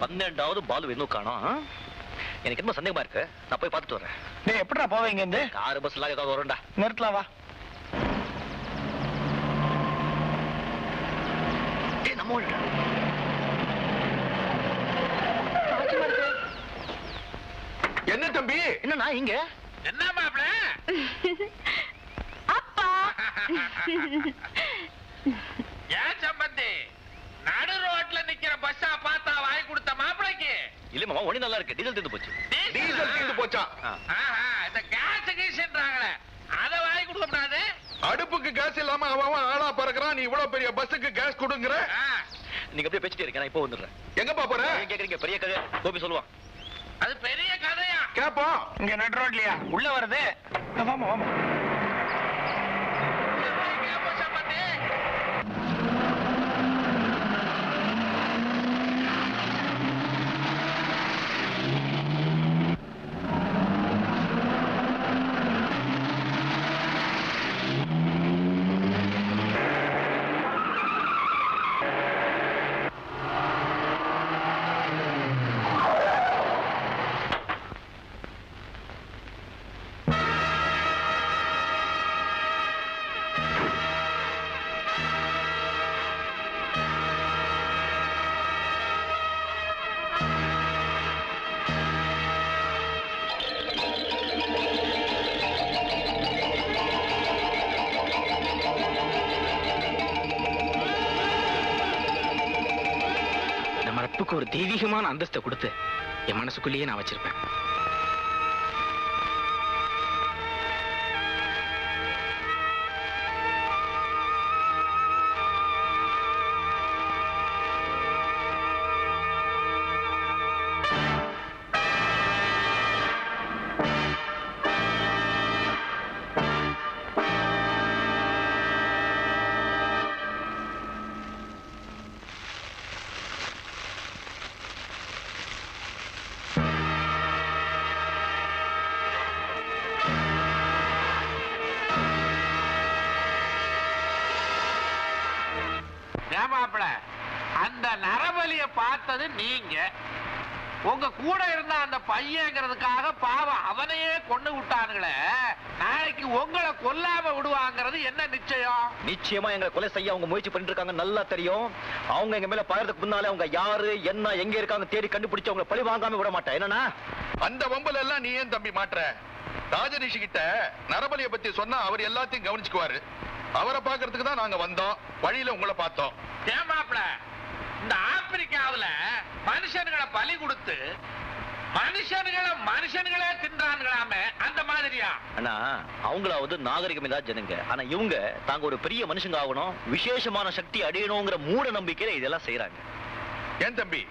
12வது பாலு இன்னும் காணோம். எனக்கு என்ன சந்தேகமா இருக்கு. நான் போய் பார்த்துட்டு வரேன். நீ எப்படிடா போவீங்க? இந்த கார் பஸ் எல்லாம் ஏதாவது வரும்டா. நிறுத்தலாம் வா. நம்ம என்ன தம்பி? என்ன நான் இங்க? என்ன மாப்ள? அப்பா ஏன் சம்பந்தி நடு ரோட்ல நிக்கிற பஸ்ஸா பார்த்தா வாய் கொடுத்த மாப்பிளைக்கு? இல்ல மாமா, ஒண்ணு நல்லா இருக்கு. டீசல் தீர்ந்து போச்சு. டீசல் தீர்ந்து போச்சா? இந்த கேஸ் கீஸ்ன்றாங்களே அத வாய் கொடுக்க கூடாது. அடுப்புக்கு கேஸ் இல்லாம அவன் ஆளா பறக்குறான். நீ இவ்வளவு பெரிய பஸ்ஸுக்கு கேஸ் கொடுங்கற? நீங்க அப்படியே பேசிட்டே இருக்கீங்க. நான் இப்போ வந்துடுறேன். எங்க போற? கேக்குறீங்க பெரிய கதை. கோபி சொல்லுவான். அது பெரிய கதையா? கேப்போம். இங்க நடு ரோட்லயா உள்ள வருது? வாமா வாமா. ஒரு தெய்வீகமான அந்தஸ்தை கொடுத்து என் மனசுக்குள்ளேயே நான் வச்சிருப்பேன். அந்த நரபலிய பார்த்தது நீங்க. உங்க கூட இருந்த அந்த பையங்கிறதுக்காக பாவம் அவனையே கொண்டு விட்டானுங்களே. நாளைக்கு உங்களை கொல்லாம விடுவாங்கிறது என்ன நிச்சயம்? நிச்சயமா எங்களை கொலை செய்ய அவங்க முயற்சி பண்ணிட்டு இருக்காங்க. நல்லா தெரியும். அவங்க எங்க மேல பாயறதுக்கு முன்னாலே அவங்க யாரு என்ன எங்க இருக்காங்க தேடி கண்டுபிடிச்சு அவங்க பழி வாங்காம விட மாட்டேன். என்னன்னா அந்த வம்பல எல்லாம் நீ ஏன் தம்பி மாற்ற? ராஜரிஷி கிட்ட நரபலிய பத்தி சொன்னா அவர் எல்லாத்தையும் கவனிச்சுக்குவாரு. அவரை பாக்குறதுக்கு தான் நாங்க வந்தோம். வழியில உங்களை பார்த்தோம். ஏமாப்ல இந்த ஆப்பிரிக்காவுல மனுஷன்களை பலி கொடுத்து மனுஷன்களே தின்றான்களாமே, அந்த மாதிரியா? ஆனா அவங்களாவது நாகரிகம் ஏதாவது ஜனங்க. ஆனா இவங்க தாங்க ஒரு பெரிய மனுஷங்க ஆகணும், விசேஷமான சக்தி அடையணுங்கிற மூட நம்பிக்கையில இதெல்லாம் செய்யறாங்க. ஏன் தம்பி,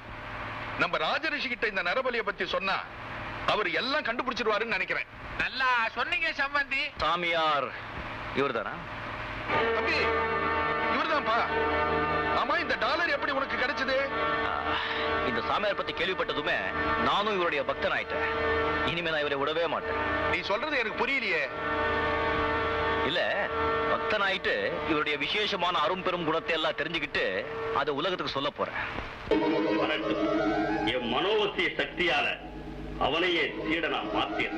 நம்ம ராஜரிஷி கிட்ட இந்த நரபலிய பத்தி சொன்னா அவர் எல்லாம் கண்டுபிடிச்சிருவாருன்னு நினைக்கிறேன். நல்லா சொன்னீங்க சம்பந்தி. சாமியார் இவர்தானா? தம்பி இவர்தான்ப்பா. ஆமா, இந்த டாலர் எப்படி உனக்கு கிடைச்சது? இந்த சாமியார் பத்தி கேள்விப்பட்டதுமே நானும் இவருடைய பக்தன் ஆயிட்டேன். இனிமே நான் இவரை விடவே மாட்டேன். நீ சொல்றது எனக்கு புரியலையே. இல்ல, பக்தன் ஆயிட்டு இவருடைய விசேஷமான அரும்பெரும் குணத்தை எல்லாம் தெரிஞ்சுக்கிட்டு அதை உலகத்துக்கு சொல்ல போறேன். என் மனோவசிய சக்தியால அவனையே சீடனா மாத்தேன்.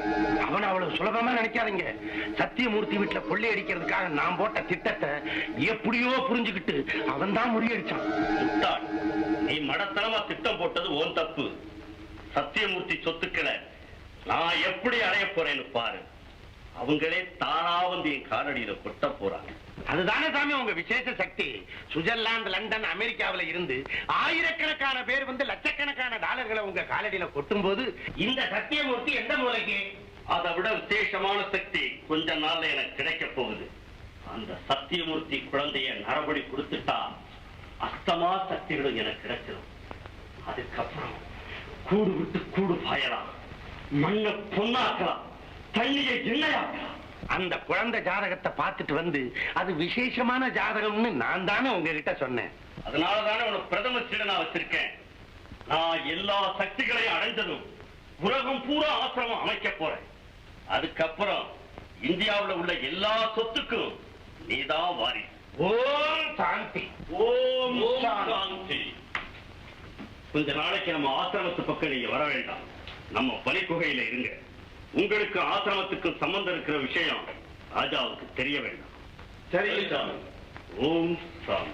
அவன் அவ்வளவு சுலபமா நினைக்காதீங்க. சத்தியமூர்த்தி வீட்டுல கொள்ளை அடிக்கிறதுக்காக நான் போட்ட திட்டத்தை எப்படியோ புரிஞ்சுக்கிட்டு அவன் தான் முறியடிச்சான். முட்டாள், நீ மடத்தனமா திட்டம் போட்டது ஓன் தப்பு. சத்தியமூர்த்தி சொத்துக்களை நான் எப்படி அடைய போறேன்னு பாரு. அவங்களே தானா வந்து என் காலடியில கொட்ட போறாங்க. அதுதானே சாமி உங்க விசேஷ சக்தி. சுவிட்சர்லாந்து, லண்டன், அமெரிக்காவில இருந்து ஆயிரக்கணக்கான பேர் வந்து லட்சக்கணக்கான டாலர்களை உங்க காலடியில கொட்டும் போது இந்த சத்தியமூர்த்தி எந்த மூலைக்கு? அதை விட விசேஷமான சக்தி கொஞ்ச நாள்ல எனக்கு கிடைக்க போகுது. அந்த சத்தியமூர்த்தி குழந்தைய நரபடி கொடுத்துட்டா அஸ்தமா சக்திகளும் எனக்கு கிடைச்சிடும். அதுக்கப்புறம் கூடு விட்டு கூடு பாயலாம், மண்ணை பொன்னாக்கலாம், தண்ணியை எண்ணெயாக்கலாம். அந்த குழந்தை ஜாதகத்தை பார்த்துட்டு வந்து அது விசேஷமான ஜாதகம்னு நான் தானே உங்ககிட்ட சொன்னேன். அதனாலதானே உனக்கு பிரதம சீடனா வச்சிருக்கேன். நான் எல்லா சக்திகளையும் அடைந்ததும் உலகம் பூரா ஆசிரமம் அமைக்க போறேன். அதுக்கப்புறம் இந்தியாவில் உள்ள எல்லா சொத்துக்கும் நீதான் வாரி. ஓம் சாந்தி. ஓம் சாந்தி. கொஞ்ச நாளைக்கு நம்ம ஆசிரமத்து பக்கம் நீங்க வர வேண்டாம். நம்ம பனிக்குகையில இருங்க. உங்களுக்கு ஆசிரமத்துக்கு சம்பந்தம் இருக்கிற விஷயம் ராஜாவுக்கு தெரிய வேண்டாம். சரி. ஓம் சாமி.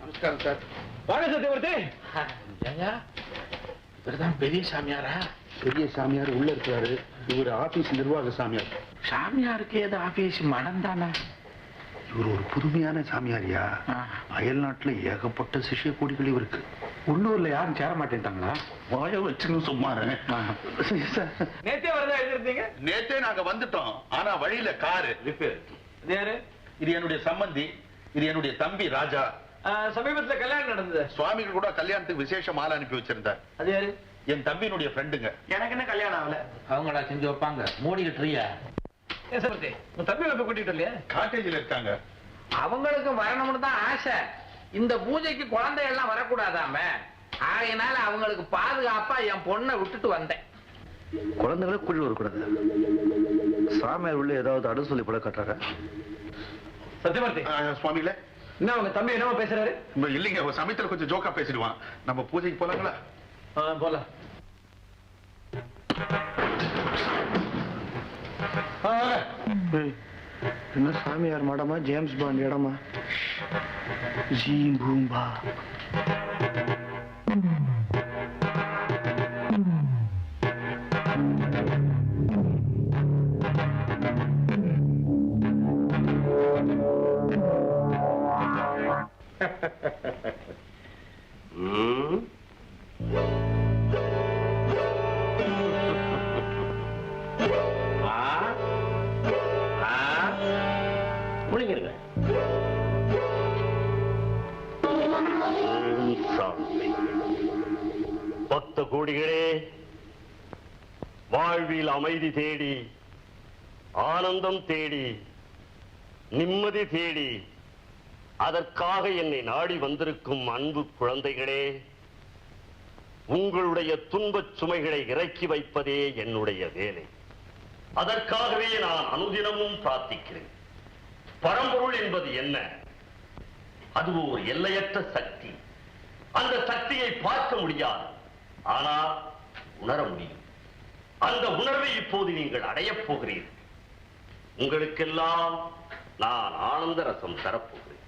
நமஸ்காரம் சார். வாங்க சத்தியமூர்த்தி. இவர்தான் பெரிய சாமியாரா? பெரிய சாமியார் உள்ள இருக்கிறாரு. இவர் ஆபீஸ் நிர்வாக சாமியார். சாமியாருக்கு ஏதோ ஆபீஸ் மனம் தானே? இவர் ஒரு புதுமையான சாமியாரியா. அயல் நாட்டுல ஏகப்பட்ட சிஷ்ய கோடிகள் இவருக்கு. உள்ளூர்ல யாரும் சேர மாட்டேன்ட்டாங்களா? வாய வச்சுன்னு சும்மா நேத்தே வரதா எழுதிருந்தீங்க? நேத்தே நாங்க வந்துட்டோம். ஆனா வழியில காரு ரிப்பேர். யாரு? இது என்னுடைய சம்பந்தி. இது என்னுடைய தம்பி ராஜா. சமீபத்துல கல்யாணம் நடந்தது. சுவாமிகள் கூட கல்யாணத்துக்கு விசேஷ மாலை அனுப்பி வச்சிருந்தார். அது யாரு? என் தம்பியினுடைய ஃப்ரெண்டுங்க. எனக்கு என்ன கல்யாணம் ஆகல. அவங்களா செஞ்சு வைப்பாங்க. மூடிக்கிட்டுறியா? உன் தம்பி வைப்ப கூட்டிட்டு இல்லையா? காட்டேஜ்ல இருக்காங்க. அவங்களுக்கு வரணும்னு தான் ஆசை. இந்த பூஜைக்கு குழந்தை எல்லாம் வரக்கூடாதாம. ஆகையினால அவங்களுக்கு பாதுகாப்பா என் பொண்ணை விட்டுட்டு வந்தேன். குழந்தைகளை கூட்டிட்டு வரக்கூடாது. சாமியார் உள்ள ஏதாவது அடு சொல்லி போல கட்டுறாங்க. சத்தியமூர்த்தி சுவாமிகளே, என்ன உங்க தம்பி என்னவோ பேசுறாரு? இல்லைங்க, ஒரு சமயத்துல கொஞ்சம் ஜோக்கா பேசிடுவான். நம்ம பூஜைக்கு போலாங்களா? போலாம். என்ன சாமியார் மடமா ஜேம்ஸ் பாண்ட் இடமா? ஜீம் பூம்பா. முடிஞ்சிருங்க. பக்த கோடிகளே, வாழ்வில் அமைதி தேடி, ஆனந்தம் தேடி, நிம்மதி தேடி, அதற்காக என்னை நாடி வந்திருக்கும் அன்பு குழந்தைகளே, உங்களுடைய துன்பச் சுமைகளை இறக்கி வைப்பதே என்னுடைய வேலை. அதற்காகவே நான் அனுதினமும் பிரார்த்திக்கிறேன். பரம்பொருள் என்பது என்ன? அது ஒரு எல்லையற்ற சக்தி. அந்த சக்தியை பார்க்க முடியாது, ஆனால் உணர முடியும். அந்த உணர்வை இப்போது நீங்கள் அடையப் போகிறீர்கள். உங்களுக்கெல்லாம் நான் ஆனந்த ரசம் தரப்போகிறேன்.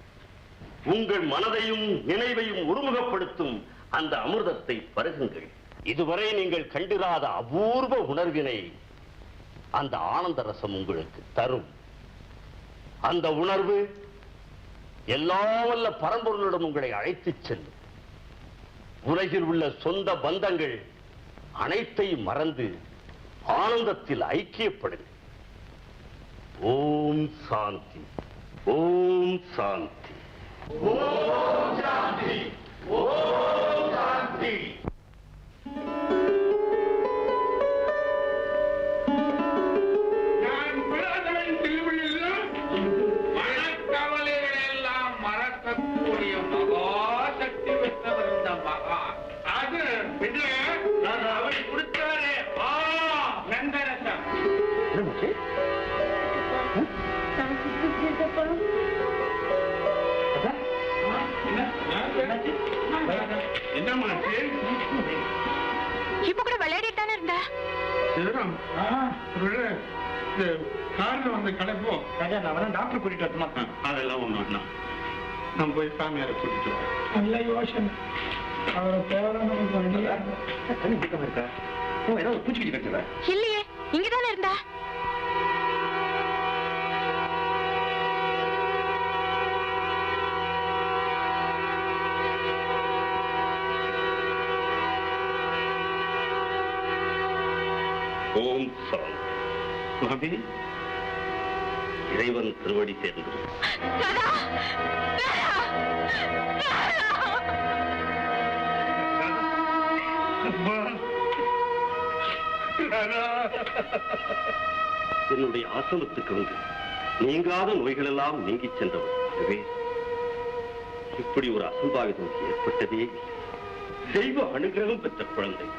உங்கள் மனதையும் நினைவையும் ஒருமுகப்படுத்தும் அந்த அமிர்தத்தை பருகுங்கள். இதுவரை நீங்கள் கண்டிராத அபூர்வ உணர்வினை அந்த ஆனந்த ரசம் உங்களுக்கு தரும். அந்த உணர்வு எல்லாம் வல்ல பரம்பொருளிடம் உங்களை அழைத்துச் செல்லும். உலகில் உள்ள சொந்த பந்தங்கள் அனைத்தையும் மறந்து ஆனந்தத்தில் ஐக்கியப்படுங்கள். ஓம் சாந்தி. ஓம் சாந்தி. ஓம் சாந்தி. ஓம் சாந்தி. இப்ப கூட விளையாடிட்டானே இருந்தா கார்ல வந்து கலைப்போ ராஜா நான் டாக்டர் கூட்டிட்டு வரணுமா? அதெல்லாம் ஒண்ணு நான் போய் சாமியாரை கூட்டிட்டு வரேன். நல்ல யோசனை. அவரை தேவையான இருக்கா? ஏதாவது பூச்சிக்கிட்டு கட்டுல இல்லையே, இங்கதானே இருந்தா. ஓம் சாந்தி. இறைவன் திருவடி சேர்ந்து என்னுடைய ஆசிரமத்துக்கு வந்து நீங்காத நோய்கள் எல்லாம் நீங்கி சென்றவர். எனவே இப்படி ஒரு அசம்பாவிதம் ஏற்பட்டதே தெய்வ அனுகிரகம் பெற்ற குழந்தை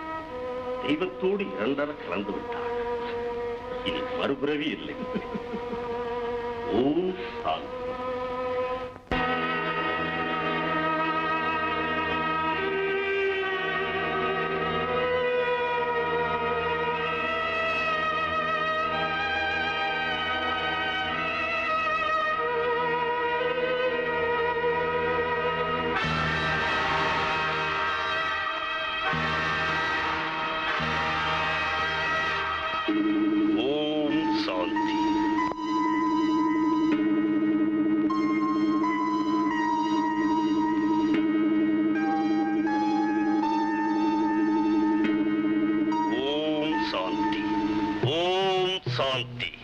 தெய்வத்தோடு இரண்டர கலந்து விட்டார். இனி மறுபிறவி இல்லை. ஓம் சாந்தி. शांति, ओम शांति।